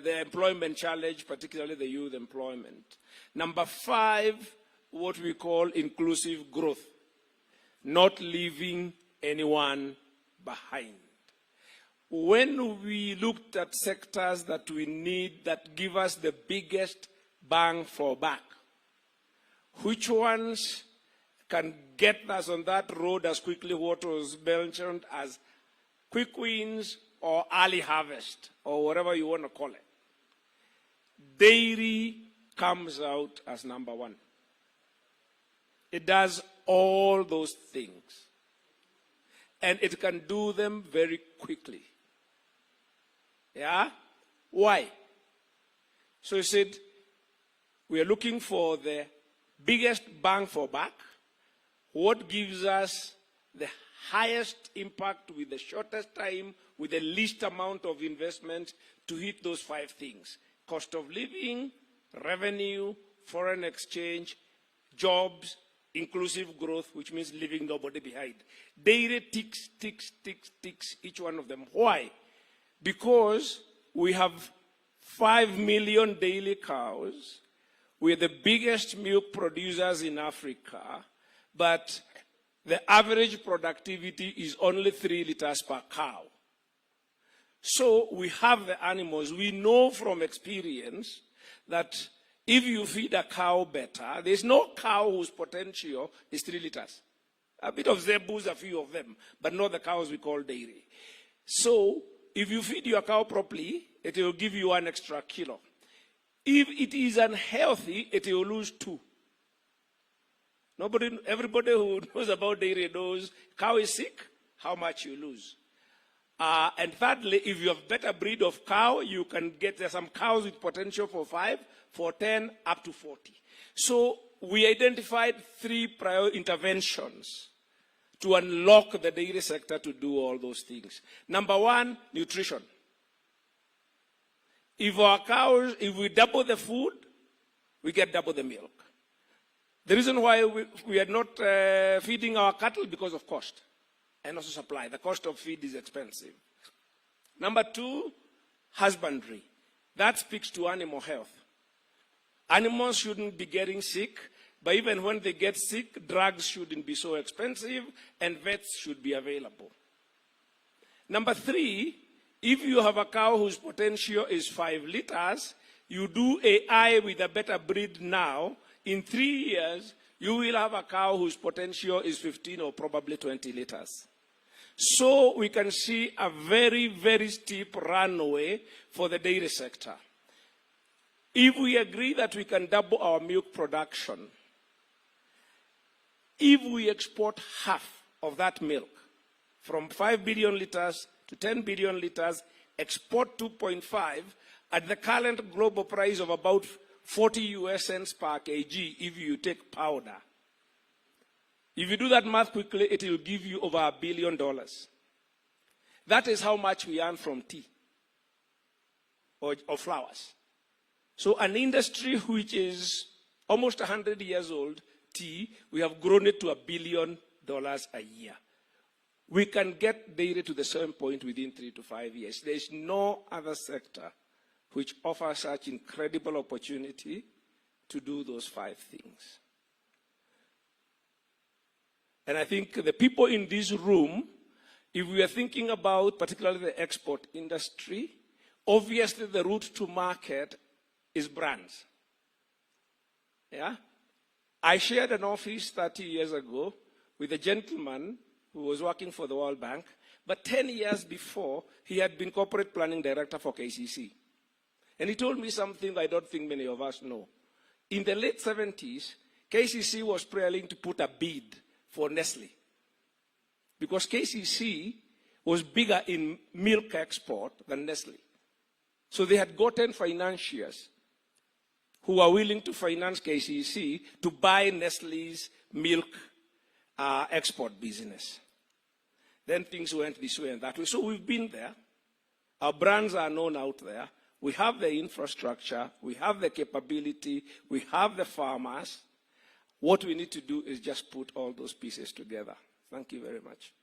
the employment challenge, particularly the youth employment. Number 5, what we call inclusive growth, not leaving anyone behind. When we looked at sectors that we need that give us the biggest bang for buck, which ones can get us on that road as quickly, what was mentioned as quick wins or early harvest, or whatever you want to call it. Dairy comes out as number 1. It does all those things. And it can do them very quickly. Yeah? Why? So he said, we are looking for the biggest bang for buck, what gives us the highest impact with the shortest time, with the least amount of investment to hit those 5 things. Cost of living, revenue, foreign exchange, jobs, inclusive growth, which means leaving nobody behind. Dairy ticks, ticks, ticks, ticks, each one of them. Why? Because we have 5 million daily cows. We're the biggest milk producers in Africa, but the average productivity is only 3 liters per cow. So we have the animals. We know from experience that if you feed a cow better, there's no cow whose potential is 3 liters. A bit of zebus, a few of them, but not the cows we call dairy. So if you feed your cow properly, it will give you 1 extra kilo. If it is unhealthy, it will lose 2. Everybody who knows about dairy knows cow is sick, how much you lose. And thirdly, if you have better breed of cow, you can get some cows with potential for 5, for 10, up to 40. So we identified 3 prior interventions to unlock the dairy sector to do all those things. Number 1, nutrition. If our cows, if we double the food, we get double the milk. The reason why we are not feeding our cattle because of cost and also supply. The cost of feed is expensive. Number 2, husbandry. That speaks to animal health. Animals shouldn't be getting sick, but even when they get sick, drugs shouldn't be so expensive and vets should be available. Number 3, if you have a cow whose potential is 5 liters, you do AI with a better breed now, in 3 years, you will have a cow whose potential is 15 or probably 20 liters. So we can see a very, very steep runway for the dairy sector. If we agree that we can double our milk production, if we export half of that milk, from 5 billion liters to 10 billion liters, export 2.5 at the current global price of about 40 US cents per kg if you take powder. If you do that math quickly, it will give you over $1 billion. That is how much we earn from tea or flowers. So an industry which is almost 100 years old, tea, we have grown it to $1 billion a year. We can get dairy to the same point within 3 to 5 years. There is no other sector which offers such incredible opportunity to do those 5 things. And I think the people in this room, if we are thinking about particularly the export industry, obviously the route to market is brands. Yeah? I shared an office 30 years ago with a gentleman who was working for the World Bank, but 10 years before, he had been corporate planning director for KCC. And he told me something I don't think many of us know. In the late 70s, KCC was planning to put a bid for Nestle, because KCC was bigger in milk export than Nestle. So they had gotten financiers who were willing to finance KCC to buy Nestle's milk export business. Then things went this way and that way. So we've been there. Our brands are known out there. We have the infrastructure. We have the capability. We have the farmers. What we need to do is just put all those pieces together. Thank you very much.